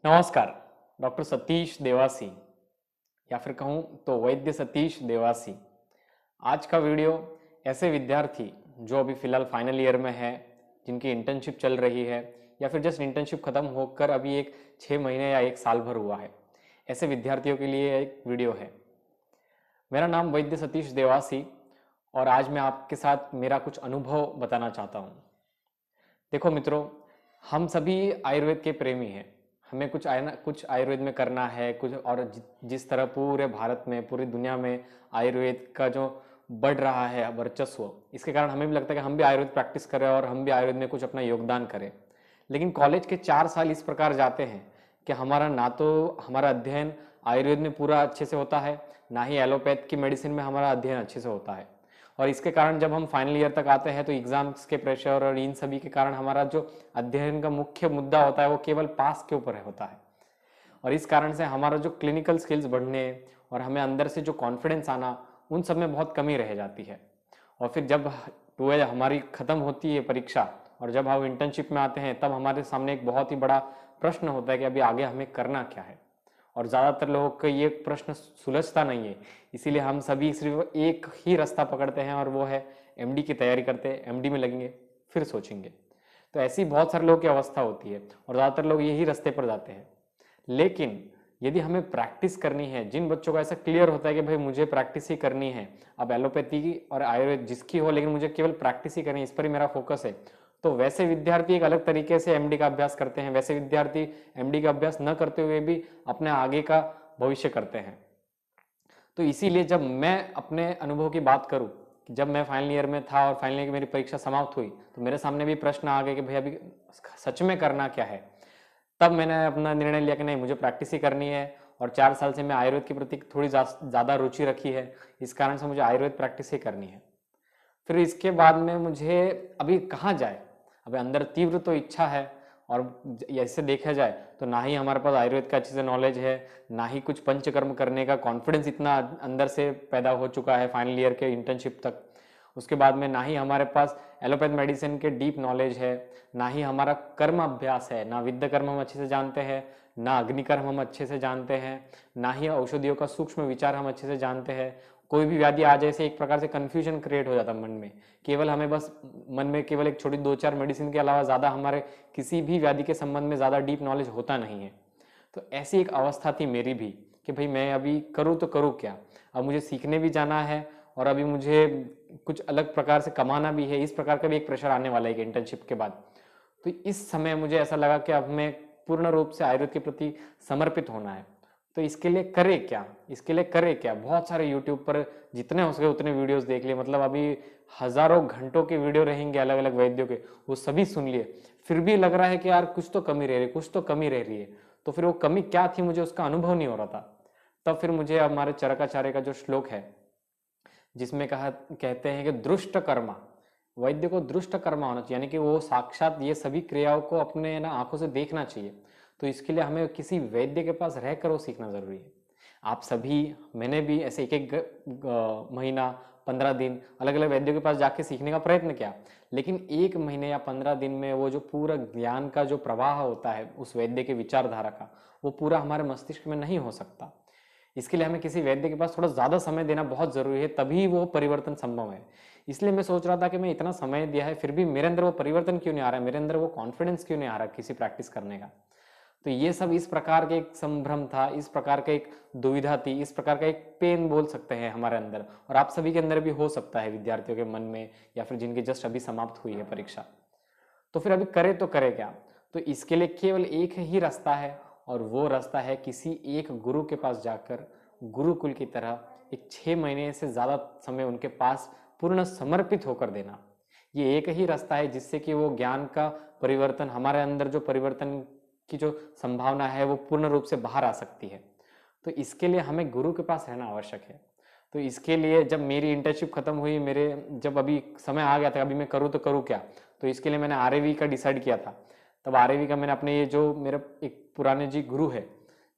नमस्कार। डॉक्टर सतीश देवासी या फिर कहूँ तो वैद्य सतीश देवासी। आज का वीडियो ऐसे विद्यार्थी जो अभी फ़िलहाल फाइनल ईयर में है, जिनकी इंटर्नशिप चल रही है या फिर जस्ट इंटर्नशिप ख़त्म होकर अभी एक 6 महीने या 1 साल भर हुआ है, ऐसे विद्यार्थियों के लिए एक वीडियो है। मेरा नाम वैद्य सतीश देवासी और आज मैं आपके साथ मेरा कुछ अनुभव बताना चाहता हूँ। देखो मित्रों, हम सभी आयुर्वेद के प्रेमी हैं। हमें कुछ आयुर्वेद में करना है कुछ, और जिस तरह पूरे भारत में, पूरी दुनिया में आयुर्वेद का जो बढ़ रहा है वर्चस्व, इसके कारण हमें भी लगता है कि हम भी आयुर्वेद प्रैक्टिस करें और हम भी आयुर्वेद में कुछ अपना योगदान करें। लेकिन कॉलेज के 4 साल इस प्रकार जाते हैं कि हमारा ना तो हमारा अध्ययन आयुर्वेद में पूरा अच्छे से होता है, ना ही एलोपैथ की मेडिसिन में हमारा अध्ययन अच्छे से होता है। और इसके कारण जब हम फाइनल ईयर तक आते हैं तो एग्जाम्स के प्रेशर और इन सभी के कारण हमारा जो अध्ययन का मुख्य मुद्दा होता है वो केवल पास के ऊपर होता है। और इस कारण से हमारा जो क्लिनिकल स्किल्स बढ़ने और हमें अंदर से जो कॉन्फिडेंस आना, उन सब में बहुत कमी रह जाती है। और फिर जब 12 हमारी खत्म होती है परीक्षा और जब हम इंटर्नशिप में आते हैं, तब हमारे सामने एक बहुत ही बड़ा प्रश्न होता है कि अभी आगे हमें करना क्या है। और ज़्यादातर लोगों को ये प्रश्न सुलझता नहीं है, इसीलिए हम सभी सिर्फ एक ही रास्ता पकड़ते हैं और वो है एमडी की तैयारी करते हैं, एमडी में लगेंगे फिर सोचेंगे। तो ऐसी बहुत सारे लोगों की अवस्था होती है और ज़्यादातर लोग यही रास्ते पर जाते हैं। लेकिन यदि हमें प्रैक्टिस करनी है, जिन बच्चों को ऐसा क्लियर होता है कि भाई मुझे प्रैक्टिस ही करनी है, अब एलोपैथी की और आयुर्वेद जिसकी हो, लेकिन मुझे केवल प्रैक्टिस ही करनी है, इस पर ही मेरा फोकस है, तो वैसे विद्यार्थी एक अलग तरीके से एमडी का अभ्यास करते हैं। वैसे विद्यार्थी एमडी का अभ्यास न करते हुए भी अपने आगे का भविष्य करते हैं। तो इसीलिए जब मैं अपने अनुभव की बात करूं, जब मैं फाइनल ईयर में था और फाइनल ईयर की मेरी परीक्षा समाप्त हुई, तो मेरे सामने भी प्रश्न आ गए कि भाई अभी सच में करना क्या है। तब मैंने अपना निर्णय लिया कि नहीं, मुझे प्रैक्टिस ही करनी है। और 4 साल से मैं आयुर्वेद के प्रति थोड़ी ज़्यादा रुचि रखी है, इस कारण से मुझे आयुर्वेद प्रैक्टिस ही करनी है। फिर इसके बाद में मुझे अभी कहाँ जाए, अभी अंदर तीव्र तो इच्छा है। और ऐसे देखा जाए तो ना ही हमारे पास आयुर्वेद का अच्छे से नॉलेज है, ना ही कुछ पंचकर्म करने का कॉन्फिडेंस इतना अंदर से पैदा हो चुका है फाइनल ईयर के इंटर्नशिप तक। उसके बाद में ना ही हमारे पास एलोपैथ मेडिसिन के डीप नॉलेज है, ना ही हमारा कर्म अभ्यास है, ना विद्या कर्म हम अच्छे से जानते हैं, ना अग्निकर्म हम अच्छे से जानते हैं, ना ही औषधियों का सूक्ष्म विचार हम अच्छे से जानते हैं। कोई भी व्याधि आ जाए से एक प्रकार से कंफ्यूजन क्रिएट हो जाता है मन में। केवल हमें बस मन में केवल एक छोटी 2-4 मेडिसिन के अलावा ज़्यादा हमारे किसी भी व्याधि के संबंध में ज़्यादा डीप नॉलेज होता नहीं है। तो ऐसी एक अवस्था थी मेरी भी कि भाई मैं अभी करूँ तो करूँ क्या। अब मुझे सीखने भी जाना है और अभी मुझे कुछ अलग प्रकार से कमाना भी है। इस प्रकार का भी एक प्रेशर आने वाला है इंटर्नशिप के बाद। तो इस समय मुझे ऐसा लगा कि अब मैं पूर्ण रूप से आयुर्वेद के प्रति समर्पित होना है। तो इसके लिए करे क्या, इसके लिए करे क्या। बहुत सारे यूट्यूब पर जितने हो सके उतने वीडियोस देख लिए, मतलब अभी हजारों घंटों के वीडियो रहेंगे अलग अलग वैद्यों के, वो सभी सुन लिए। फिर भी लग रहा है कि यार कुछ तो कमी रह रही है, कुछ तो कमी रह रही है। तो फिर वो कमी क्या थी, मुझे उसका अनुभव नहीं हो रहा था। तब फिर मुझे हमारे चरकाचार्य का जो श्लोक है, जिसमें कहते हैं कि दृष्ट कर्मा, वैद्य को दृष्ट कर्मा होना चाहिए, यानी कि वो साक्षात ये सभी क्रियाओं को अपने ना आंखों से देखना चाहिए। तो इसके लिए हमें किसी वैद्य के पास रहकर वो सीखना जरूरी है। आप सभी, मैंने भी ऐसे एक एक महीना 15 दिन अलग अलग वैद्यों के पास जाके सीखने का प्रयत्न किया। लेकिन 1 महीने या 15 दिन में वो जो पूरा ज्ञान का जो प्रवाह होता है उस वैद्य के विचारधारा का, वो पूरा हमारे मस्तिष्क में नहीं हो सकता। इसके लिए हमें किसी वैद्य के पास थोड़ा ज्यादा समय देना बहुत जरूरी है, तभी वो परिवर्तन संभव है। इसलिए मैं सोच रहा था कि मैं इतना समय दिया है, फिर भी मेरे अंदर वो परिवर्तन क्यों नहीं आ रहा है, मेरे अंदर वो कॉन्फिडेंस क्यों नहीं आ रहा किसी प्रैक्टिस करने का। तो ये सब इस प्रकार के एक संभ्रम था, इस प्रकार का एक दुविधा थी, इस प्रकार का एक पेन बोल सकते हैं हमारे अंदर, और आप सभी के अंदर भी हो सकता है, विद्यार्थियों के मन में या फिर जिनकी जस्ट अभी समाप्त हुई है परीक्षा। तो फिर अभी करे तो करे क्या। तो इसके लिए केवल एक ही रास्ता है, और वो रास्ता है किसी एक गुरु के पास जाकर गुरुकुल की तरह एक 6 महीने से ज्यादा समय उनके पास पूर्ण समर्पित होकर देना। ये एक ही रास्ता है जिससे कि वो ज्ञान का परिवर्तन, हमारे अंदर जो परिवर्तन की जो संभावना है वो पूर्ण रूप से बाहर आ सकती है। तो इसके लिए हमें गुरु के पास रहना आवश्यक है। तो इसके लिए जब मेरी इंटर्नशिप खत्म हुई, मेरे जब अभी समय आ गया था अभी मैं करूँ तो करूँ क्या, तो इसके लिए मैंने आरएवी का डिसाइड किया था। तब आरएवी का मैंने अपने ये जो मेरे एक पुराने जी गुरु है,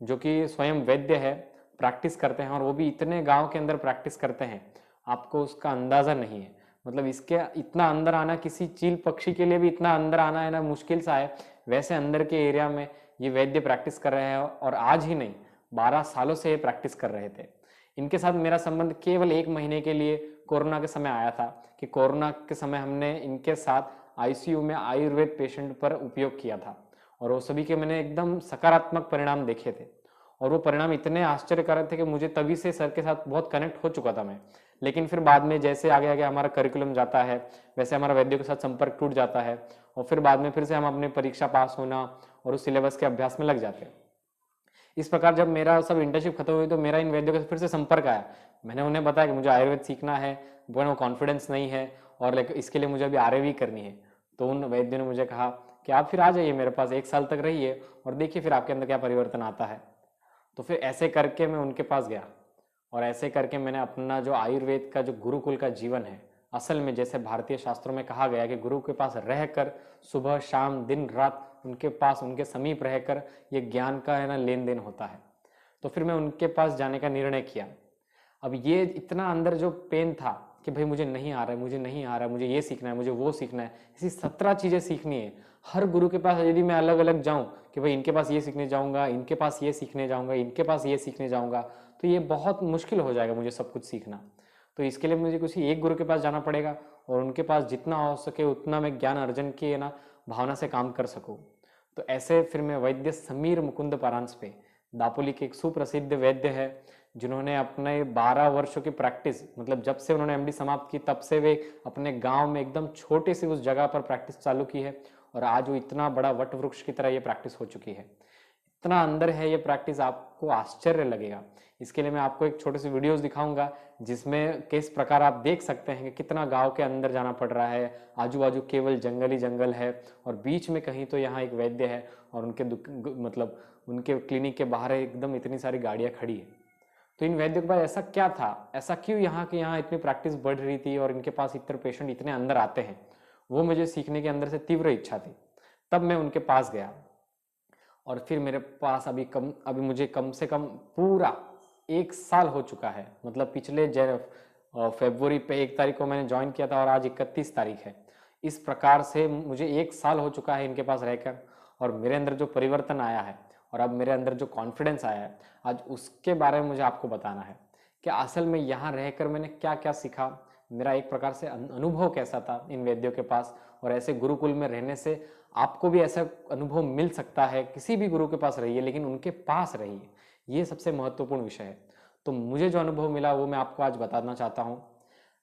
जो कि स्वयं वैद्य है, प्रैक्टिस करते हैं, और वो भी इतने गांव के अंदर प्रैक्टिस करते हैं, आपको उसका अंदाजा नहीं है। मतलब इसके इतना अंदर आना किसी चील पक्षी के लिए भी इतना अंदर आना है ना, मुश्किल सा है। वैसे अंदर के एरिया में ये वैद्य प्रैक्टिस कर रहे हैं और आज ही नहीं 12 सालों से ये प्रैक्टिस कर रहे थे। इनके साथ मेरा संबंध केवल 1 महीने के लिए कोरोना के समय आया था कि कोरोना के समय हमने इनके साथ आईसीयू में आयुर्वेद पेशेंट पर उपयोग किया था और वो सभी के मैंने एकदम सकारात्मक परिणाम देखे थे और वो परिणाम इतने आश्चर्यकारक थे कि मुझे तभी से सर के साथ बहुत कनेक्ट हो चुका था मैं। लेकिन फिर बाद में जैसे आगे आगे हमारा करिकुलम जाता है वैसे हमारा वैद्यों के साथ संपर्क टूट जाता है और फिर बाद में फिर से हम अपने परीक्षा पास होना और उस सिलेबस के अभ्यास में लग जाते हैं। इस प्रकार जब मेरा सब इंटर्नशिप खत्म हुई तो मेरा इन वैद्यों का फिर से संपर्क आया। मैंने उन्हें बताया कि मुझे आयुर्वेद सीखना है, वो कॉन्फिडेंस नहीं है और इसके लिए मुझे अभी आरएवी करनी है। तो उन वैद्यों ने मुझे कहा कि आप फिर आ जाइए मेरे पास, 1 साल तक रहिए और देखिए फिर आपके अंदर क्या परिवर्तन आता है। तो फिर ऐसे करके मैं उनके पास गया और ऐसे करके मैंने अपना जो आयुर्वेद का जो गुरुकुल का जीवन है, असल में जैसे भारतीय शास्त्रों में कहा गया कि गुरु के पास रहकर सुबह शाम दिन रात उनके पास उनके समीप रहकर ये ज्ञान का है ना लेन देन होता है। तो फिर मैं उनके पास जाने का निर्णय किया। अब ये इतना अंदर जो पेन था कि भाई मुझे नहीं आ रहा है, मुझे नहीं आ रहा है, मुझे ये सीखना है, मुझे वो सीखना है, ऐसी 17 चीजें सीखनी है। हर गुरु के पास यदि मैं अलग अलग जाऊं कि भाई इनके पास ये सीखने जाऊंगा, इनके पास ये सीखने जाऊंगा, इनके पास ये सीखने जाऊंगा, तो ये बहुत मुश्किल हो जाएगा मुझे सब कुछ सीखना। तो इसके लिए मुझे किसी एक गुरु के पास जाना पड़ेगा और उनके पास जितना हो सके उतना मैं ज्ञान अर्जन की ना भावना से काम कर सकूं। तो ऐसे फिर मैं वैद्य समीर मुकुंद परांजपे, दापोली के एक सुप्रसिद्ध वैद्य है जिन्होंने अपने 12 वर्षों की प्रैक्टिस, मतलब जब से उन्होंने एमडी समाप्त की तब से वे अपने गांव में एकदम छोटे से उस जगह पर प्रैक्टिस चालू की है और आज वो इतना बड़ा वट वृक्ष की तरह ये प्रैक्टिस हो चुकी है। इतना अंदर है ये प्रैक्टिस, आपको आश्चर्य लगेगा। इसके लिए मैं आपको एक छोटे से वीडियोस दिखाऊंगा जिसमें किस प्रकार आप देख सकते हैं कि कितना गांव के अंदर जाना पड़ रहा है, आजू बाजू केवल जंगल ही जंगल है और बीच में कहीं तो यहाँ एक वैद्य है और उनके मतलब उनके क्लिनिक के बाहर एकदम इतनी सारी गाड़ियां खड़ी है। तो इन वैद्यों के पास ऐसा क्या था, ऐसा क्यों यहाँ की यहाँ इतनी प्रैक्टिस बढ़ रही थी और इनके पास इतने पेशेंट इतने अंदर आते हैं, वो मुझे सीखने के अंदर से तीव्र इच्छा थी। तब मैं उनके पास गया और फिर मेरे पास अभी मुझे कम से कम पूरा 1 साल हो चुका है। मतलब पिछले फरवरी पे 1 तारीख को मैंने ज्वाइन किया था और आज 31 तारीख है। इस प्रकार से मुझे 1 साल हो चुका है इनके पास रहकर और मेरे अंदर जो परिवर्तन आया है और अब मेरे अंदर जो कॉन्फिडेंस आया है आज उसके बारे में मुझे आपको बताना है कि असल में यहाँ रहकर मैंने क्या क्या सीखा, मेरा एक प्रकार से अनुभव कैसा था इन वैद्यों के पास। और ऐसे गुरुकुल में रहने से आपको भी ऐसा अनुभव मिल सकता है। किसी भी गुरु के पास रहिए लेकिन उनके पास रहिए, ये सबसे महत्वपूर्ण विषय है। तो मुझे जो अनुभव मिला वो मैं आपको आज बताना चाहता हूँ।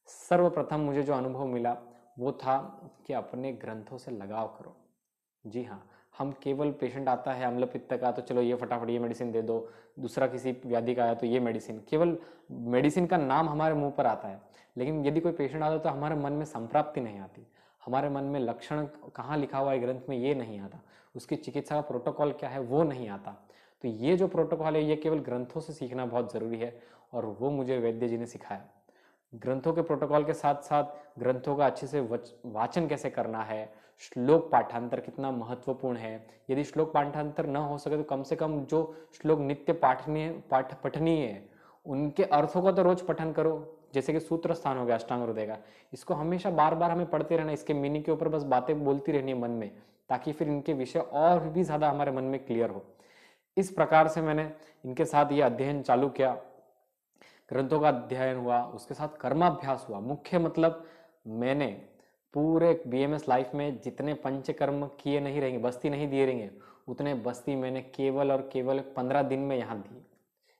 सर्वप्रथम मुझे जो अनुभव मिला वो था कि अपने ग्रंथों से लगाव करो। जी हाँ, हम केवल पेशेंट आता है अम्ल पित्त का तो चलो ये फटाफट ये मेडिसिन दे दो, दूसरा किसी व्याधि का आया तो ये मेडिसिन, केवल मेडिसिन का नाम हमारे मुंह पर आता है। लेकिन यदि कोई पेशेंट आता है तो हमारे मन में संप्राप्ति नहीं आती, हमारे मन में लक्षण कहाँ लिखा हुआ है ग्रंथ में ये नहीं आता, उसकी चिकित्सा का प्रोटोकॉल क्या है वो नहीं आता। तो ये जो प्रोटोकॉल है ये केवल ग्रंथों से सीखना बहुत जरूरी है और वो मुझे वैद्य जी ने सिखाया। ग्रंथों के प्रोटोकॉल के साथ साथ ग्रंथों का अच्छे से वाचन कैसे करना है, श्लोक पाठांतर कितना महत्वपूर्ण है। यदि श्लोक पाठांतर न हो सके तो कम से कम जो श्लोक नित्य पठनीय है उनके अर्थों का तो रोज पठन करो। जैसे कि सूत्र स्थान हो गया अष्टांग हृदय का, इसको हमेशा बार बार हमें पढ़ते रहना, इसके मीनिंग के ऊपर बस बातें बोलती रहनी है मन में, ताकि फिर इनके विषय और भी ज्यादा हमारे मन में क्लियर हो। इस प्रकार से मैंने इनके साथ ये अध्ययन चालू किया, ग्रंथों का अध्ययन हुआ, उसके साथ कर्माभ्यास हुआ। मुख्य मतलब मैंने पूरे बीएमएस लाइफ में जितने पंचकर्म किए नहीं रहेंगे, बस्ती नहीं दिए रहेंगे, उतने बस्ती मैंने केवल और केवल 15 दिन में यहाँ दी।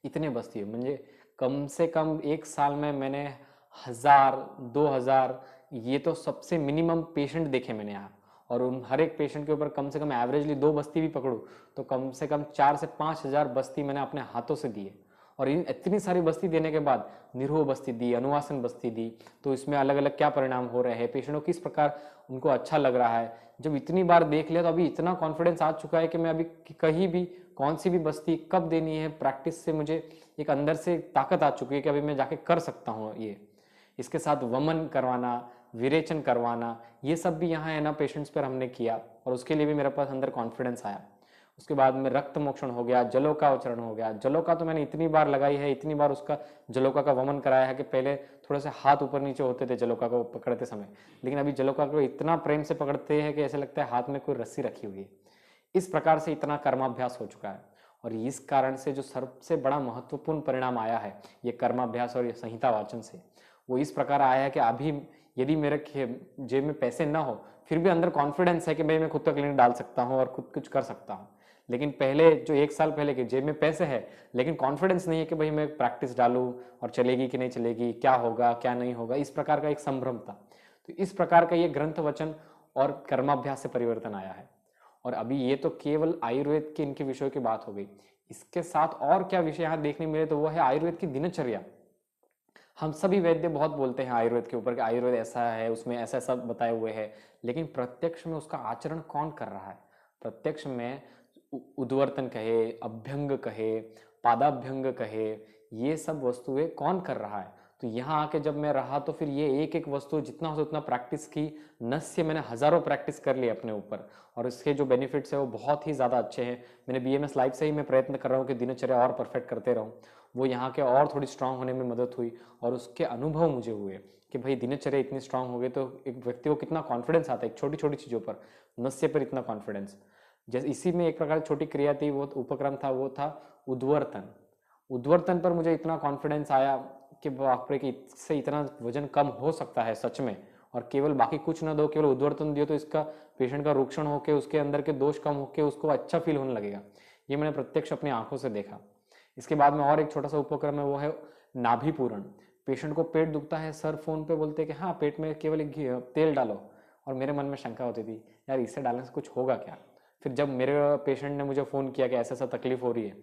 इतने बस्ती है, म्हणजे कम से कम 1 साल में मैंने 1000 2000 ये तो सबसे मिनिमम पेशेंट देखे मैंने यहाँ। और उन हर एक पेशेंट के ऊपर कम से कम एवरेजली 2 बस्ती भी पकड़ू तो कम से कम 4 से 5000 बस्ती मैंने अपने हाथों से दी है। और इन इतनी सारी बस्ती देने के बाद निरोह बस्ती दी, अनुवासन बस्ती दी, तो इसमें अलग अलग क्या परिणाम हो रहे हैं, पेशेंटों किस प्रकार उनको अच्छा लग रहा है। जब इतनी बार देख लिया तो अभी इतना कॉन्फिडेंस आ चुका है कि मैं अभी कहीं भी कौन सी भी बस्ती कब देनी है, प्रैक्टिस से मुझे एक अंदर से ताकत आ चुकी है कि अभी मैं जाके कर सकता हूँ ये। इसके साथ वमन करवाना, विरेचन करवाना, ये सब भी यहाँ है ना पेशेंट्स पर हमने किया और उसके लिए भी मेरे पास अंदर कॉन्फिडेंस आया। उसके बाद में रक्त मोक्षण हो गया, जलोकावचरण हो गया। जलोका तो मैंने इतनी बार लगाई है, इतनी बार उसका जलोका का वमन कराया है कि पहले थोड़े से हाथ ऊपर नीचे होते थे जलोका को पकड़ते समय, लेकिन अभी जलोका को इतना प्रेम से पकड़ते हैं कि ऐसे लगता है हाथ में कोई रस्सी रखी हुई है। इस प्रकार से इतना कर्माभ्यास हो चुका है। और इस कारण से जो सबसे बड़ा महत्वपूर्ण परिणाम आया है ये कर्माभ्यास और ये संहिता वाचन से, वो इस प्रकार आया है कि अभी यदि मेरे जेब में पैसे ना हो फिर भी अंदर कॉन्फिडेंस है कि भाई मैं खुद का क्लिनिक डाल सकता हूँ और खुद कुछ कर सकता हूँ। लेकिन पहले जो 1 साल पहले के जेब में पैसे है लेकिन कॉन्फिडेंस नहीं है कि भाई मैं प्रैक्टिस डालूं और चलेगी कि नहीं चलेगी, क्या होगा क्या नहीं होगा, इस प्रकार का एक संभ्रम था। तो इस प्रकार का ये ग्रंथ वचन और कर्माभ्यास से परिवर्तन आया है। और अभी ये तो केवल आयुर्वेद के इनके विषयों की बात हो गई। इसके साथ और क्या विषय यहाँ देखने मिले तो वो है आयुर्वेद की दिनचर्या। हम सभी वैद्य बहुत बोलते हैं आयुर्वेद के ऊपर कि आयुर्वेद ऐसा है, उसमें ऐसा ऐसा बताए हुए है, लेकिन प्रत्यक्ष में उसका आचरण कौन कर रहा है? प्रत्यक्ष में उद्वर्तन कहे, अभ्यंग कहे, पादाभ्यंग कहे, ये सब वस्तुएं कौन कर रहा है? तो यहाँ आके जब मैं रहा तो फिर ये एक एक वस्तु जितना हो उतना प्रैक्टिस की, नस्य मैंने हजारों प्रैक्टिस कर ली अपने ऊपर, और इसके जो बेनिफिट्स है वो बहुत ही ज़्यादा अच्छे हैं। मैंने बीएमएस लाइफ से ही मैं प्रयत्न कर रहा हूँ कि दिनचर्या और परफेक्ट करते रहूँ, वो यहाँ के और थोड़ी स्ट्रांग होने में मदद हुई। और उसके अनुभव मुझे हुए कि भाई दिनचर्या इतनी स्ट्रांग हो गई तो एक व्यक्ति को कितना कॉन्फिडेंस आता है एक छोटी छोटी चीज़ों पर, नस्य पर इतना कॉन्फिडेंस। जैसे इसी में एक प्रकार की छोटी क्रिया थी, वो उपक्रम था, वो था उद्वर्तन। उद्वर्तन पर मुझे इतना कॉन्फिडेंस आया कि बाप रे कि इससे इतना वजन कम हो सकता है सच में, और केवल बाकी कुछ ना दो, केवल उद्वर्तन दियो तो इसका पेशेंट का रोक्षण होकर उसके अंदर के दोष कम होकर उसको अच्छा फील होने लगेगा। ये मैंने प्रत्यक्ष अपनी आंखों से देखा। इसके बाद में और एक छोटा सा उपक्रम है, वो है नाभि पूरण। पेशेंट को पेट दुखता है, सर फोन पे बोलते हैं कि हाँ पेट में केवल एक तेल डालो, और मेरे मन में शंका होती थी यार इससे डालने से कुछ होगा क्या। फिर जब मेरे पेशेंट ने मुझे फ़ोन किया कि ऐसा ऐसा तकलीफ हो रही है,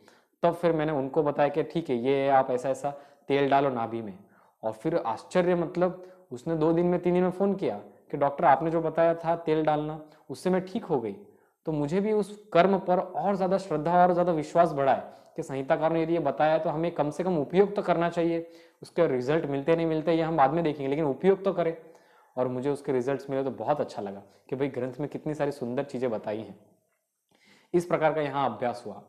तब फिर मैंने उनको बताया कि ठीक है ये आप ऐसा ऐसा तेल डालो नाभि में। और फिर आश्चर्य, मतलब उसने 2 दिन में 3 दिन में फ़ोन किया कि डॉक्टर आपने जो बताया था तेल डालना, उससे मैं ठीक हो गई। तो मुझे भी उस कर्म पर और ज़्यादा श्रद्धा और ज़्यादा विश्वास बढ़ा है कि संहिताकार ने यदि ये बताया तो हमें कम से कम उपयोग तो करना चाहिए। उसके रिजल्ट मिलते नहीं मिलते ये हम बाद में देखेंगे, लेकिन उपयोग तो करें। और मुझे उसके रिजल्ट्स मिले तो बहुत अच्छा लगा कि भाई ग्रंथ में कितनी सारी सुंदर चीज़ें बताई हैं। इस प्रकार का यहाँ अभ्यास हुआ।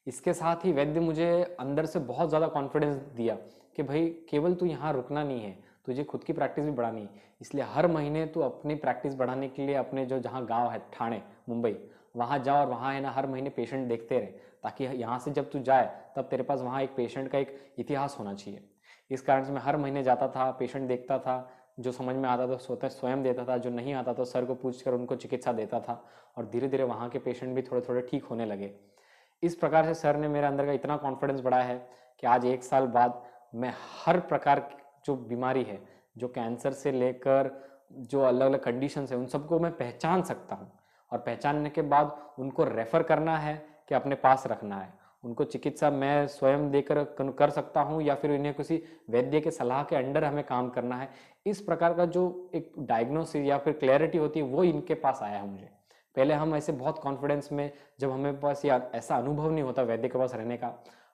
इसके साथ ही वैद्य मुझे अंदर से बहुत ज़्यादा कॉन्फिडेंस दिया कि भाई केवल तू यहाँ रुकना नहीं है, तुझे खुद की प्रैक्टिस भी बढ़ानी है। इसलिए हर महीने तू अपनी प्रैक्टिस बढ़ाने के लिए अपने जो जहाँ गांव है ठाणे मुंबई, वहाँ जाओ और वहाँ है ना हर महीने पेशेंट देखते रहे, ताकि यहाँ से जब तू जाए तब तेरे पास वहाँ एक पेशेंट का एक इतिहास होना चाहिए। इस कारण से मैं हर महीने जाता था, पेशेंट देखता था, जो समझ में आता था स्वयं देता था, जो नहीं आता तो सर को पूछकर उनको चिकित्सा देता था। और धीरे धीरे वहाँ के पेशेंट भी थोड़े थोड़े ठीक होने लगे। इस प्रकार से सर ने मेरे अंदर का इतना कॉन्फिडेंस बढ़ाया है कि आज 1 साल बाद मैं हर प्रकार की जो बीमारी है, जो कैंसर से लेकर जो अलग अलग कंडीशन है, उन सबको मैं पहचान सकता हूँ। और पहचानने के बाद उनको रेफर करना है कि अपने पास रखना है, उनको चिकित्सा मैं स्वयं देकर कर सकता हूँ या फिर इन्हें किसी वैद्य के सलाह के अंडर हमें काम करना है। इस प्रकार का जो एक डायग्नोसिस या फिर क्लैरिटी होती है वो इनके पास आया है मुझे। पहले हम ऐसे बहुत कॉन्फिडेंस में, जब हमें पास या ऐसा अनुभव नहीं होता वैद्य के पास रहने का,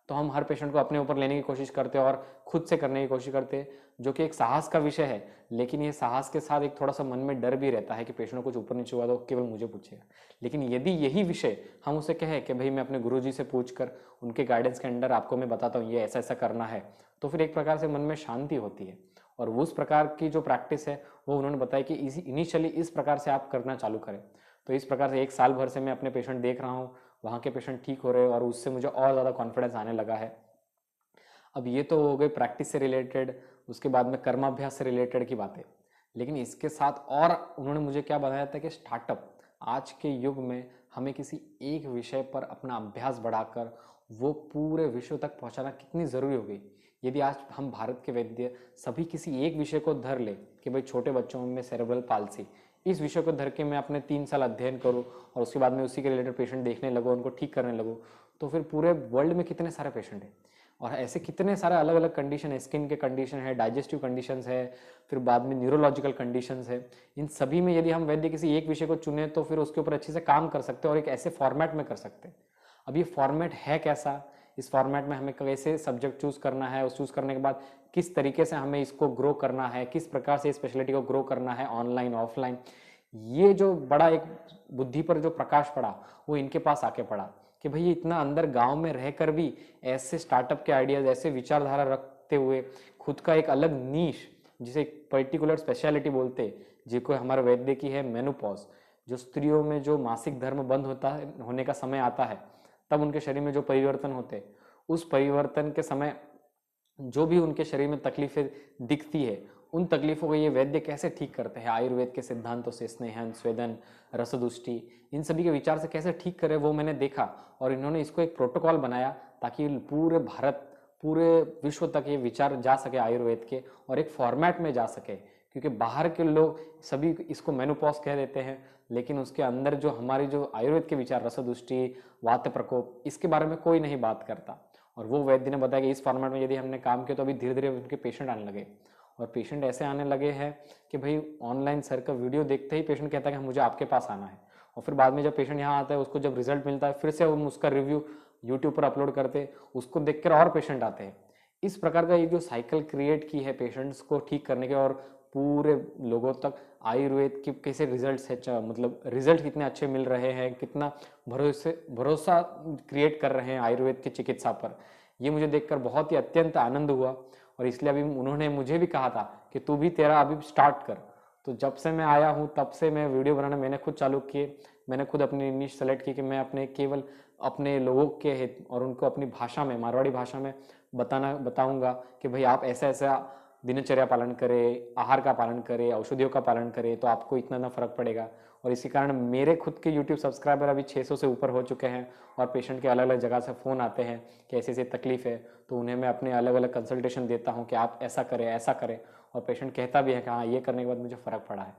तो हम हर पेशेंट को अपने ऊपर लेने की कोशिश करते और खुद से करने की कोशिश करते, जो कि एक साहस का विषय है। लेकिन ये साहस के साथ एक थोड़ा सा मन में डर भी रहता है कि पेशेंट को कुछ ऊपर नीचे हुआ तो केवल मुझे पूछेगा। लेकिन यदि यही विषय हम उसे कहें कि भाई मैं अपने गुरुजी से पूछकर उनके गाइडेंस के अंडर आपको मैं बताता हूँ ये ऐसा ऐसा करना है, तो फिर एक प्रकार से मन में शांति होती है। और उस प्रकार की जो प्रैक्टिस है वो उन्होंने बताया कि इनिशियली इस प्रकार से आप करना चालू करें। तो इस प्रकार से 1 साल भर से मैं अपने पेशेंट देख रहा हूँ, वहाँ के पेशेंट ठीक हो रहे हैं और उससे मुझे और ज़्यादा कॉन्फिडेंस आने लगा है। अब ये तो हो गई प्रैक्टिस से रिलेटेड, उसके बाद में कर्माभ्यास से रिलेटेड की बातें। लेकिन इसके साथ और उन्होंने मुझे क्या बताया था कि स्टार्टअप, आज के युग में हमें किसी एक विषय पर अपना अभ्यास बढ़ाकर वो पूरे विश्व तक पहुंचाना कितनी ज़रूरी हो गई। यदि आज हम भारत के वैद्य सभी किसी एक विषय को धर ले कि भाई छोटे बच्चों में सेरेब्रल पाल्सी, इस विषय को धर के मैं अपने 3 साल अध्ययन करूँ और उसके बाद में उसी के रिलेटेड पेशेंट देखने लगूँ, उनको ठीक करने लगूँ, तो फिर पूरे वर्ल्ड में कितने सारे पेशेंट हैं। और ऐसे कितने सारे अलग अलग कंडीशन है, स्किन के कंडीशन है, डाइजेस्टिव कंडीशंस है, फिर बाद में न्यूरोलॉजिकल कंडीशंस है। इन सभी में यदि हम वैद्य किसी एक विषय को चुने तो फिर उसके ऊपर अच्छे से काम कर सकते हैं और एक ऐसे फॉर्मेट में कर सकते हैं। अब ये फॉर्मेट है कैसा, इस फॉर्मेट में हमें कैसे सब्जेक्ट चूज करना है, उस चूज करने के बाद किस तरीके से हमें इसको ग्रो करना है, किस प्रकार से स्पेशलिटी को ग्रो करना है, ऑनलाइन ऑफलाइन, ये जो बड़ा एक बुद्धि पर जो प्रकाश पड़ा वो इनके पास आके पड़ा कि भाई इतना अंदर गांव में रहकर भी ऐसे स्टार्टअप के आइडियाज, ऐसे विचारधारा रखते हुए खुद का एक अलग नीश, जिसे एक पर्टिकुलर स्पेशलिटी बोलते, जिसको हमारे वैद्य की है मेनोपॉज, जो स्त्रियों में जो मासिक धर्म बंद होता है, होने का समय आता है, तब उनके शरीर में जो परिवर्तन होते हैं, उस परिवर्तन के समय जो भी उनके शरीर में तकलीफें दिखती है, उन तकलीफों को ये वैद्य कैसे ठीक करते हैं आयुर्वेद के सिद्धांतों से, स्नेहन, स्वेदन, रसदुष्टि, इन सभी के विचार से कैसे ठीक करे वो मैंने देखा। और इन्होंने इसको एक प्रोटोकॉल बनाया ताकि पूरे भारत, पूरे विश्व तक ये विचार जा सके आयुर्वेद के, और एक फॉर्मेट में जा सके। क्योंकि बाहर के लोग सभी इसको मेनोपॉज कह देते हैं, लेकिन उसके अंदर जो हमारी जो आयुर्वेद के विचार, रसदुष्टि, वात प्रकोप, इसके बारे में कोई नहीं बात करता। और वो वैद्य ने बताया कि इस फॉर्मेट में यदि हमने काम किया तो अभी धीरे धीरे उनके पेशेंट आने लगे। और पेशेंट ऐसे आने लगे हैं कि भाई ऑनलाइन सर का वीडियो देखते ही पेशेंट कहता है कि मुझे आपके पास आना है। और फिर बाद में जब पेशेंट यहाँ आता है, उसको जब रिजल्ट मिलता है, फिर से हम उसका रिव्यू यूट्यूब पर अपलोड करते, उसको देखकर और पेशेंट आते हैं। इस प्रकार का ये जो साइकिल क्रिएट की है पेशेंट्स को ठीक करने के, और पूरे लोगों तक आयुर्वेद की कैसे रिजल्ट्स है, मतलब रिजल्ट कितने अच्छे मिल रहे हैं, कितना भरोसा क्रिएट कर रहे हैं आयुर्वेद की चिकित्सा पर, ये मुझे देखकर बहुत ही अत्यंत आनंद हुआ। और इसलिए अभी उन्होंने मुझे भी कहा था कि तू भी तेरा अभी स्टार्ट कर। तो जब से मैं आया हूँ तब से मैं वीडियो बनाना मैंने खुद चालू किए। मैंने खुद अपनी निश सेलेक्ट की कि मैं अपने केवल अपने लोगों के हित और उनको अपनी भाषा में, मारवाड़ी भाषा में बताऊंगा कि भाई आप ऐसा ऐसा दिनचर्या पालन करें, आहार का पालन करें, औषधियों का पालन करें, तो आपको इतना ना फर्क पड़ेगा। और इसी कारण मेरे खुद के YouTube सब्सक्राइबर अभी 600 से ऊपर हो चुके हैं। और पेशेंट के अलग अलग जगह से फ़ोन आते हैं कि ऐसी ऐसी तकलीफ है, तो उन्हें मैं अपने अलग अलग कंसल्टेशन देता हूँ कि आप ऐसा करें, ऐसा करें। और पेशेंट कहता भी है कि हाँ, ये करने के बाद मुझे फ़र्क पड़ा है।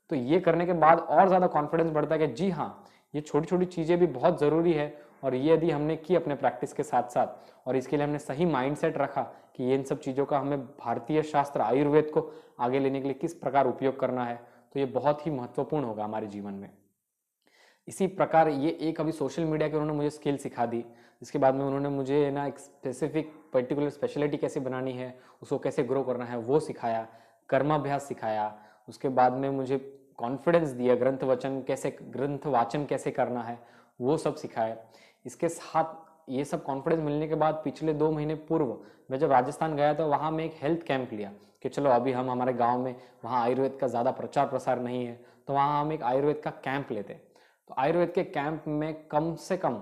तो ये करने के बाद और ज़्यादा कॉन्फिडेंस बढ़ता है कि जी हाँ, ये छोटी छोटी चीज़ें भी बहुत ज़रूरी है। और ये यदि हमने की अपने प्रैक्टिस के साथ साथ, और इसके लिए हमने सही माइंडसेट रखा कि इन सब चीज़ों का हमें भारतीय शास्त्र आयुर्वेद को आगे लेने के लिए किस प्रकार उपयोग करना है, तो ये बहुत ही महत्वपूर्ण होगा हमारे जीवन में। इसी प्रकार ये एक अभी सोशल मीडिया के उन्होंने मुझे स्किल सिखा दी। इसके बाद में उन्होंने मुझे ना एक स्पेसिफिक पर्टिकुलर स्पेशलिटी कैसे बनानी है, उसको कैसे ग्रो करना है वो सिखाया, कर्माभ्यास सिखाया। उसके बाद में मुझे कॉन्फिडेंस दिया, ग्रंथ वाचन कैसे करना है वो सब सिखाया। इसके साथ ये सब कॉन्फिडेंस मिलने के बाद पिछले 2 महीने पूर्व मैं जब राजस्थान गया था, वहाँ मैं एक हेल्थ कैंप लिया कि चलो अभी हम हमारे गाँव में, वहाँ आयुर्वेद का ज़्यादा प्रचार प्रसार नहीं है, तो वहाँ हम एक आयुर्वेद का कैंप लेते। तो आयुर्वेद के कैंप में कम से कम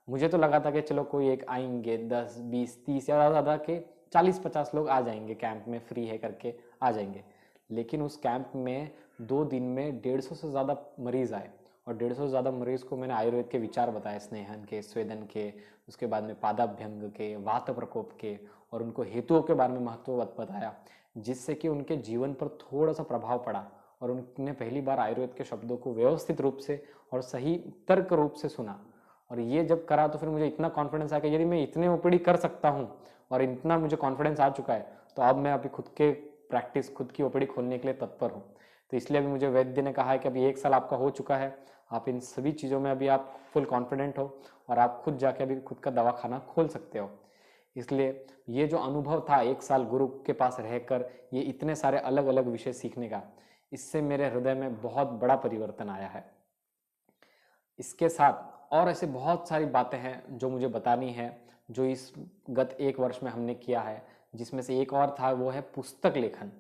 मुझे तो लगा था कि चलो कोई एक आएंगे, 10, 20, 30 या ज़्यादा के 40-50 लोग आ जाएंगे, कैंप में फ्री है करके आ जाएंगे। लेकिन उस कैंप में 2 दिन में 150 से ज़्यादा मरीज आए। और 150 से ज़्यादा मरीज को मैंने आयुर्वेद के विचार बताए, स्नेहन के, स्वेदन के, उसके बाद में पादाभ्यंग के, वात प्रकोप के, और उनको हेतुओं के बारे में महत्व बताया, जिससे कि उनके जीवन पर थोड़ा सा प्रभाव पड़ा। और उन्होंने पहली बार आयुर्वेद के शब्दों को व्यवस्थित रूप से और सही तर्क रूप से सुना। और ये जब करा तो फिर मुझे इतना कॉन्फिडेंस आया कि यदि मैं इतने ओपीडी कर सकता हूँ और इतना मुझे कॉन्फिडेंस आ चुका है, तो अब मैं अभी खुद के प्रैक्टिस, खुद की ओपीडी खोलने के लिए तत्पर हूँ। तो इसलिए अभी मुझे वैद्य ने कहा है कि अभी 1 साल आपका हो चुका है, आप इन सभी चीज़ों में अभी आप फुल कॉन्फिडेंट हो और आप खुद जाके अभी खुद का दवाखाना खोल सकते हो। इसलिए ये जो अनुभव था 1 साल गुरु के पास रहकर ये इतने सारे अलग अलग विषय सीखने का, इससे मेरे हृदय में बहुत बड़ा परिवर्तन आया है। इसके साथ और ऐसे बहुत सारी बातें हैं जो मुझे बतानी है, जो इस गत 1 वर्ष में हमने किया है, जिसमें से एक और था, वो है पुस्तक लेखन।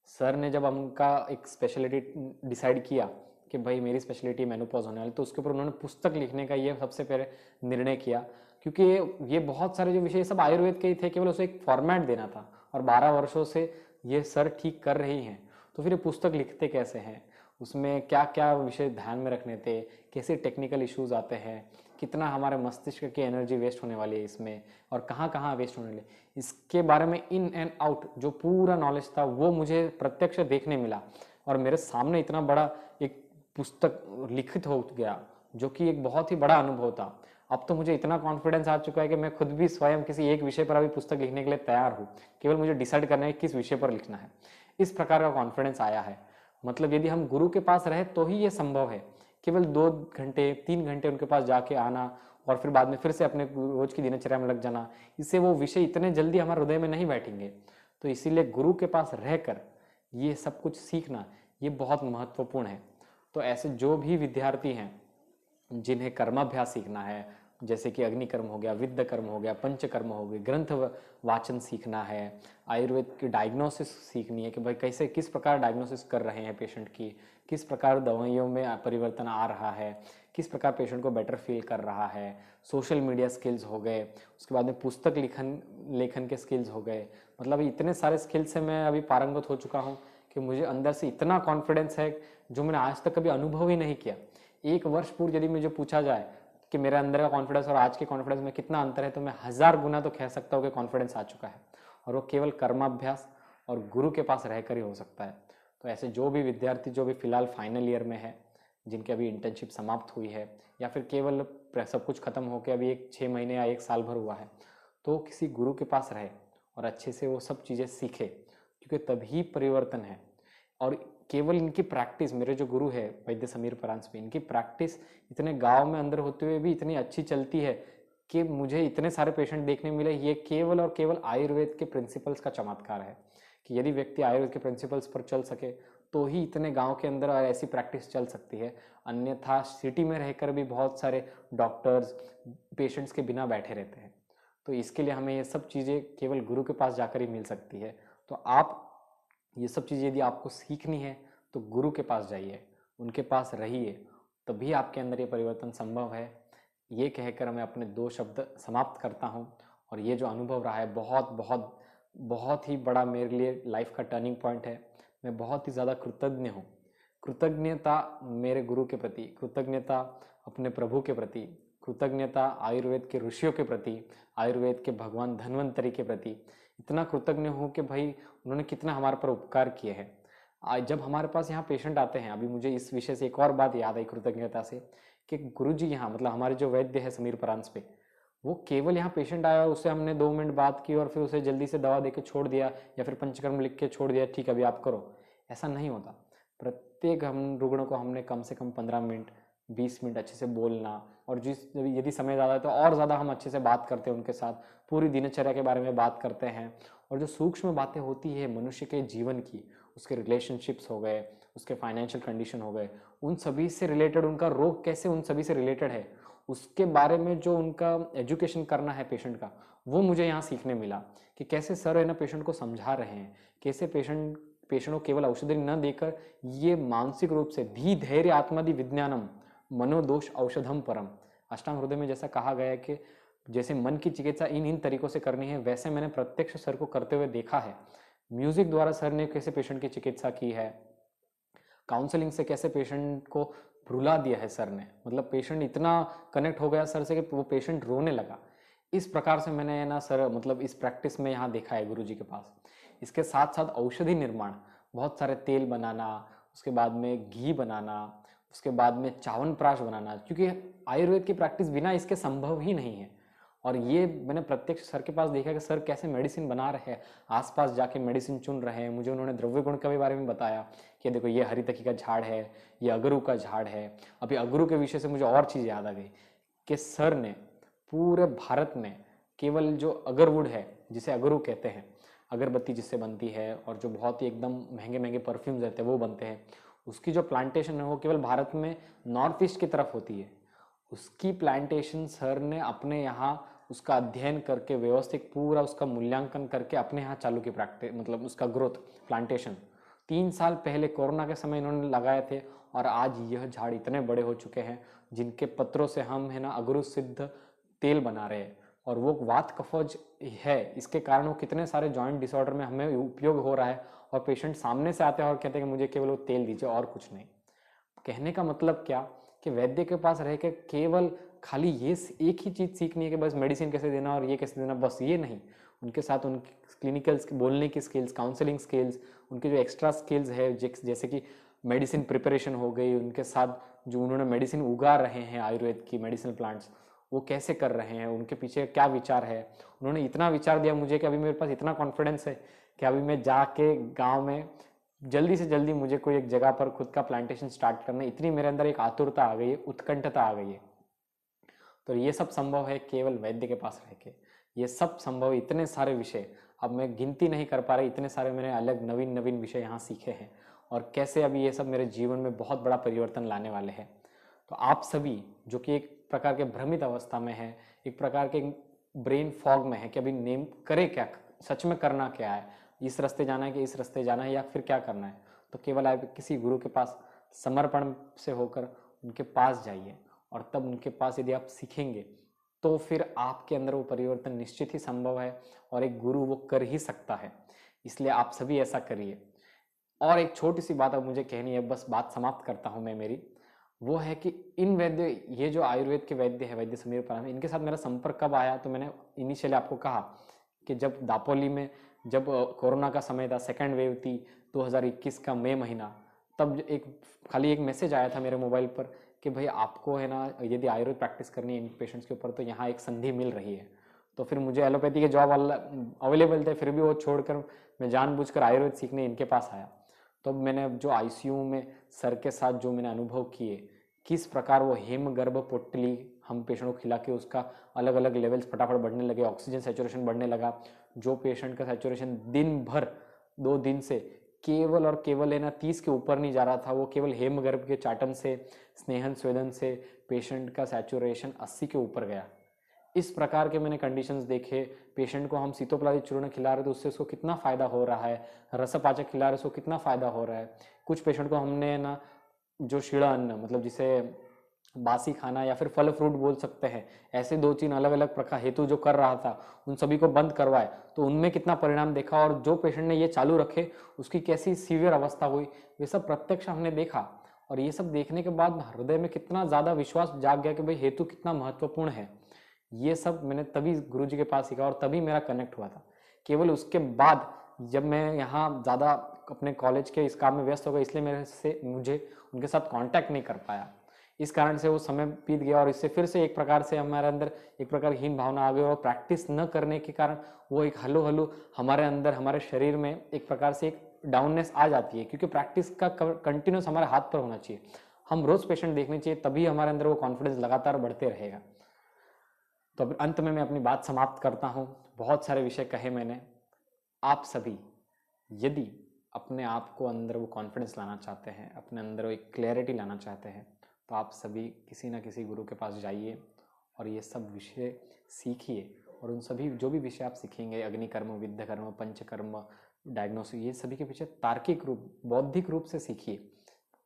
सर ने जब हमका एक स्पेशलिटी डिसाइड किया कि भाई मेरी स्पेशलिटी मेनोपॉज होने वाली, तो उसके ऊपर उन्होंने पुस्तक लिखने का ये सबसे पहले निर्णय किया। क्योंकि ये बहुत सारे जो विषय सब आयुर्वेद के ही थे, केवल उसे एक फॉर्मेट देना था, और 12 वर्षों से ये सर ठीक कर रही हैं। तो फिर ये पुस्तक लिखते कैसे हैं, उसमें क्या क्या विषय ध्यान में रखने थे, कैसे टेक्निकल इश्यूज आते हैं, कितना हमारे मस्तिष्क की एनर्जी वेस्ट होने वाली है इसमें, और कहाँ कहाँ वेस्ट होने वाली, इसके बारे में इन एंड आउट जो पूरा नॉलेज था वो मुझे प्रत्यक्ष देखने मिला। और मेरे सामने इतना बड़ा एक पुस्तक लिखित हो गया, जो कि एक बहुत ही बड़ा अनुभव था। अब तो मुझे इतना कॉन्फिडेंस आ चुका है कि मैं खुद भी स्वयं किसी एक विषय पर अभी पुस्तक लिखने के लिए तैयार हूँ, केवल मुझे डिसाइड करना है किस विषय पर लिखना है। इस प्रकार का कॉन्फिडेंस आया है। मतलब यदि हम गुरु के पास रहे तो ही ये संभव है। केवल 2 घंटे 3 घंटे उनके पास जाके आना और फिर बाद में फिर से अपने रोज की दिनचर्या में लग जाना, इससे वो विषय इतने जल्दी हमारे हृदय में नहीं बैठेंगे। तो इसीलिए गुरु के पास रहकर ये सब कुछ सीखना ये बहुत महत्वपूर्ण है। तो ऐसे जो भी विद्यार्थी हैं जिन्हें कर्माभ्यास सीखना है, जैसे कि अग्निकर्म हो गया, विद्य कर्म हो गया, पंचकर्म हो गए, ग्रंथ वाचन सीखना है, आयुर्वेद की डायग्नोसिस सीखनी है कि भाई कैसे किस प्रकार डायग्नोसिस कर रहे हैं पेशेंट की, किस प्रकार दवाइयों में परिवर्तन आ रहा है, किस प्रकार पेशेंट को बेटर फील कर रहा है। सोशल मीडिया स्किल्स हो गए, उसके बाद में पुस्तक लेखन के स्किल्स हो गए। मतलब इतने सारे स्किल्स से मैं अभी पारंगत हो चुका हूँ कि मुझे अंदर से इतना कॉन्फिडेंस है जो मैंने आज तक कभी अनुभव ही नहीं किया। 1 वर्ष पूर्व यदि मुझे पूछा जाए कि मेरे अंदर का कॉन्फिडेंस और आज के कॉन्फिडेंस में कितना अंतर है, तो मैं 1000 गुना तो कह सकता हूँ कि कॉन्फिडेंस आ चुका है, और वो केवल कर्माभ्यास और गुरु के पास रहकर ही हो सकता है। तो ऐसे जो भी विद्यार्थी जो भी फिलहाल फाइनल ईयर में है, जिनकी अभी इंटर्नशिप समाप्त हुई है, या फिर केवल सब कुछ खत्म होकर अभी 6 महीने या 1 साल भर हुआ है, तो किसी गुरु के पास रहे और अच्छे से वो सब चीज़ें सीखे, क्योंकि तभी परिवर्तन है। और केवल इनकी प्रैक्टिस, मेरे जो गुरु है वैद्य समीर परांजपे, इनकी प्रैक्टिस इतने गांव में अंदर होते हुए भी इतनी अच्छी चलती है कि मुझे इतने सारे पेशेंट देखने मिले। ये केवल और केवल आयुर्वेद के प्रिंसिपल्स का चमत्कार है कि यदि व्यक्ति आयुर्वेद के प्रिंसिपल्स पर चल सके तो ही इतने गांव के अंदर ऐसी प्रैक्टिस चल सकती है। अन्यथा सिटी में रहकर भी बहुत सारे डॉक्टर्स पेशेंट्स के बिना बैठे रहते हैं। तो इसके लिए हमें ये सब चीज़ें केवल गुरु के पास जाकर ही मिल सकती है। तो आप ये सब चीज़ें यदि आपको सीखनी है तो गुरु के पास जाइए, उनके पास रहिए, तभी आपके अंदर ये परिवर्तन संभव है। ये कहकर मैं अपने 2 शब्द समाप्त करता हूँ। और ये जो अनुभव रहा है बहुत बहुत बहुत ही बड़ा मेरे लिए लाइफ का टर्निंग पॉइंट है। मैं बहुत ही ज़्यादा कृतज्ञ हूँ। कृतज्ञता मेरे गुरु के प्रति, कृतज्ञता अपने प्रभु के प्रति, कृतज्ञता आयुर्वेद के ऋषियों के प्रति, आयुर्वेद के भगवान धन्वंतरी के प्रति इतना कृतज्ञ हूँ कि भाई उन्होंने कितना हमारे पर उपकार किए हैं। आज जब हमारे पास यहाँ पेशेंट आते हैं, अभी मुझे इस विषय से एक और बात याद आई कृतज्ञता से, कि गुरुजी यहाँ मतलब हमारे जो वैद्य है समीर परांजपे, वो केवल यहाँ पेशेंट आया, उससे हमने 2 मिनट बात की और फिर उसे जल्दी से दवा देके छोड़ दिया, या फिर पंचकर्म लिख के छोड़ दिया, ठीक अभी आप करो, ऐसा नहीं होता। प्रत्येक हम रुग्ण को हमने कम से कम 15 मिनट 20 मिनट अच्छे से बोलना, और जिस यदि समय ज़्यादा है तो और ज़्यादा हम अच्छे से बात करते हैं उनके साथ, पूरी दिनचर्या के बारे में बात करते हैं। और जो सूक्ष्म बातें होती है मनुष्य के जीवन की, उसके रिलेशनशिप्स हो गए, उसके फाइनेंशियल कंडीशन हो गए, उन सभी से रिलेटेड, उनका रोग कैसे उन सभी से रिलेटेड है, उसके बारे में जो उनका एजुकेशन करना है पेशेंट का, वो मुझे यहाँ सीखने मिला कि कैसे सर है ना पेशेंट को समझा रहे हैं, कैसे पेशेंट को केवल औषधि न देकर ये मानसिक रूप से धी धैर्य आत्मादि विज्ञानम मनोदोष औषधम परम, अष्टांग हृदय में जैसा कहा गया है कि जैसे मन की चिकित्सा इन इन तरीकों से करनी है, वैसे मैंने प्रत्यक्ष सर को करते हुए देखा है। म्यूजिक द्वारा सर ने कैसे पेशेंट की चिकित्सा की है, काउंसलिंग से कैसे पेशेंट को रुला दिया है सर ने, मतलब पेशेंट इतना कनेक्ट हो गया सर से कि वो पेशेंट रोने लगा। इस प्रकार से मैंने ना सर मतलब इस प्रैक्टिस में यहाँ देखा है गुरुजी के पास। इसके साथ साथ औषधि निर्माण, बहुत सारे तेल बनाना, उसके बाद में घी बनाना, उसके बाद में च्यवनप्राश बनाना, क्योंकि आयुर्वेद की प्रैक्टिस बिना इसके संभव ही नहीं है। और ये मैंने प्रत्यक्ष सर के पास देखा कि सर कैसे मेडिसिन बना रहे हैं, आसपास जाके मेडिसिन चुन रहे हैं। मुझे उन्होंने द्रव्य गुण के बारे में बताया कि देखो ये हरितकी का झाड़ है, ये अगरू का झाड़ है। अभी अगरू के विषय से मुझे और चीज़ याद आ गई कि सर ने पूरे भारत में केवल जो अगरवुड है, जिसे अगरू कहते हैं, अगरबत्ती जिससे बनती है, और जो बहुत ही एकदम महंगे महंगे परफ्यूम्स रहते हैं वो बनते हैं, उसकी जो प्लांटेशन है वो केवल भारत में नॉर्थ ईस्ट की तरफ होती है। उसकी प्लांटेशन सर ने अपने यहाँ उसका अध्ययन करके व्यवस्थित पूरा उसका मूल्यांकन करके अपने यहाँ चालू की प्रैक्टिस, मतलब उसका ग्रोथ प्लांटेशन 3 साल पहले कोरोना के समय इन्होंने लगाए थे। और आज यह झाड़ इतने बड़े हो चुके हैं जिनके पत्रों से हम है ना अगरू सिद्ध तेल बना रहे हैं। और वो वात कफज है, इसके कारण वो कितने सारे जॉइंट डिसऑर्डर में हमें उपयोग हो रहा है। और पेशेंट सामने से आते हैं और कहते हैं कि मुझे केवल वो तेल दीजिए और कुछ नहीं। कहने का मतलब क्या कि वैद्य के पास रह के केवल खाली ये एक ही चीज़ सीखनी है कि बस मेडिसिन कैसे देना और ये कैसे देना, बस ये नहीं। उनके साथ उनकी क्लिनिकल बोलने की स्किल्स, काउंसलिंग स्किल्स, उनके जो एक्स्ट्रा स्किल्स है जैसे कि मेडिसिन प्रिपरेशन हो गई, उनके साथ जो उन्होंने मेडिसिन उगा रहे हैं आयुर्वेद की मेडिसिनल प्लांट्स, वो कैसे कर रहे हैं, उनके पीछे क्या विचार है। उन्होंने इतना विचार दिया मुझे कि अभी मेरे पास इतना कॉन्फिडेंस है कि अभी मैं जाके गाँव में जल्दी से जल्दी मुझे कोई एक जगह पर खुद का प्लांटेशन स्टार्ट करना, इतनी मेरे अंदर एक आतुरता आ गई है, उत्कंठता आ गई है। तो ये सब संभव है केवल वैद्य के पास रह के। ये सब संभव, इतने सारे विषय अब मैं गिनती नहीं कर पा रहा, इतने सारे मैंने अलग नवीन नवीन विषय यहाँ सीखे हैं, और कैसे अभी ये सब मेरे जीवन में बहुत बड़ा परिवर्तन लाने वाले हैं। तो आप सभी जो कि एक प्रकार के भ्रमित अवस्था में है, एक प्रकार के ब्रेन फॉग में है कि अभी नेम करे क्या, सच में करना क्या है, इस रास्ते जाना है कि इस रास्ते जाना है या फिर क्या करना है, तो केवल आप किसी गुरु के पास समर्पण से होकर उनके पास जाइए। और तब उनके पास यदि आप सीखेंगे तो फिर आपके अंदर वो परिवर्तन निश्चित ही संभव है और एक गुरु वो कर ही सकता है। इसलिए आप सभी ऐसा करिए। और एक छोटी सी बात अब मुझे कहनी है, बस बात समाप्त करता हूं मैं मेरी, वो है कि इन वैद्य, ये जो आयुर्वेद के वैद्य है, वैद्य समीर परांजपे, इनके साथ मेरा संपर्क कब आया, तो मैंने इनिशियली आपको कहा कि जब दापोली में जब कोरोना का समय था, सेकेंड वेव थी 2021 का मई महीना, तब एक खाली एक मैसेज आया था मेरे मोबाइल पर कि भाई आपको है ना यदि आयुर्वेद प्रैक्टिस करनी है इन पेशेंट्स के ऊपर तो यहाँ एक संधि मिल रही है। तो फिर मुझे एलोपैथी के जॉब अवेलेबल थे, फिर भी वो छोड़कर मैं जानबूझकर आयुर्वेद सीखने इनके पास आया। तो मैंने जो आईसीयू में सर के साथ जो मैंने अनुभव किए, किस प्रकार वो हेमगर्भ पोटली हम पेशेंट को खिला के उसका अलग अलग लेवल्स फटाफट बढ़ने लगे, ऑक्सीजन सैचुरेशन बढ़ने लगा। जो पेशेंट का सैचुरेशन दिन भर 2 दिन से केवल और केवल है ना 30 के ऊपर नहीं जा रहा था, वो केवल हेमगर्भ के चाटन से, स्नेहन स्वेदन से पेशेंट का सैचुरेशन 80 के ऊपर गया। इस प्रकार के मैंने कंडीशंस देखे। पेशेंट को हम सीतोपलादी चूर्ण खिला रहे तो उससे उसको कितना फायदा हो रहा है, रसपाचक खिला रहे उसको कितना फायदा हो रहा है। कुछ पेशेंट को हमने ना जो शीड़ा अन्न, मतलब जिसे बासी खाना या फिर फल फ्रूट बोल सकते हैं, ऐसे 2-3 अलग अलग प्रकार हेतु जो कर रहा था उन सभी को बंद करवाए तो उनमें कितना परिणाम देखा, और जो पेशेंट ने ये चालू रखे उसकी कैसी सीवियर अवस्था हुई, ये सब प्रत्यक्ष हमने देखा। और ये सब देखने के बाद हृदय में कितना ज्यादा विश्वास जाग गया कि भाई हेतु कितना महत्वपूर्ण है। ये सब मैंने तभी गुरुजी के पास सीखा और तभी मेरा कनेक्ट हुआ था। केवल उसके बाद जब मैं यहाँ ज़्यादा अपने कॉलेज के इस काम में व्यस्त हो गया, इसलिए मुझे उनके साथ कांटेक्ट नहीं कर पाया। इस कारण से वो समय बीत गया और इससे फिर से एक प्रकार से हमारे अंदर एक प्रकार हीन भावना आ गई और प्रैक्टिस न करने के कारण वो एक हल्लू हल्लू हमारे अंदर, हमारे शरीर में एक प्रकार से एक डाउननेस आ जाती है, क्योंकि प्रैक्टिस का कंटिन्यूस हमारे हाथ पर होना चाहिए। हम रोज पेशेंट देखने चाहिए, तभी हमारे अंदर वो कॉन्फिडेंस लगातार बढ़ते रहेगा। तो अब अंत में मैं अपनी बात समाप्त करता हूँ। बहुत सारे विषय कहे मैंने। आप सभी यदि अपने आप को अंदर वो कॉन्फिडेंस लाना चाहते हैं, अपने अंदर वो एक क्लैरिटी लाना चाहते हैं, तो आप सभी किसी ना किसी गुरु के पास जाइए और ये सब विषय सीखिए। और उन सभी जो भी विषय आप सीखेंगे, अग्निकर्म, विद्याकर्म, पंचकर्म, डायग्नोसिस, ये सभी के पीछे तार्किक रूप, बौद्धिक रूप से सीखिए।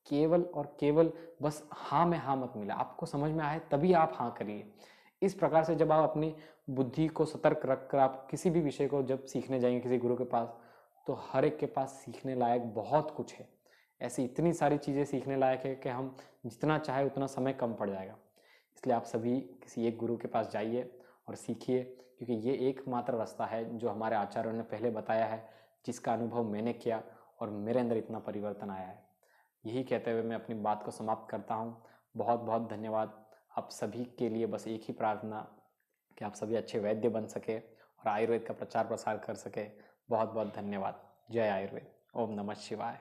केवल और केवल बस हाँ में हाँ मत मिला, आपको समझ में आए तभी आप हाँ करिए। इस प्रकार से जब आप अपनी बुद्धि को सतर्क रखकर आप किसी भी विषय को जब सीखने जाएंगे किसी गुरु के पास, तो हर एक के पास सीखने लायक बहुत कुछ है। ऐसी इतनी सारी चीज़ें सीखने लायक है कि हम जितना चाहे उतना समय कम पड़ जाएगा। इसलिए आप सभी किसी एक गुरु के पास जाइए और सीखिए, क्योंकि ये एकमात्र रास्ता है जो हमारे आचार्यों ने पहले बताया है, जिसका अनुभव मैंने किया और मेरे अंदर इतना परिवर्तन आया है। यही कहते हुए मैं अपनी बात को समाप्त करता हूँ। बहुत बहुत धन्यवाद। आप सभी के लिए बस एक ही प्रार्थना कि आप सभी अच्छे वैद्य बन सके और आयुर्वेद का प्रचार प्रसार कर सके। बहुत बहुत धन्यवाद। जय आयुर्वेद। ओम नमः शिवाय।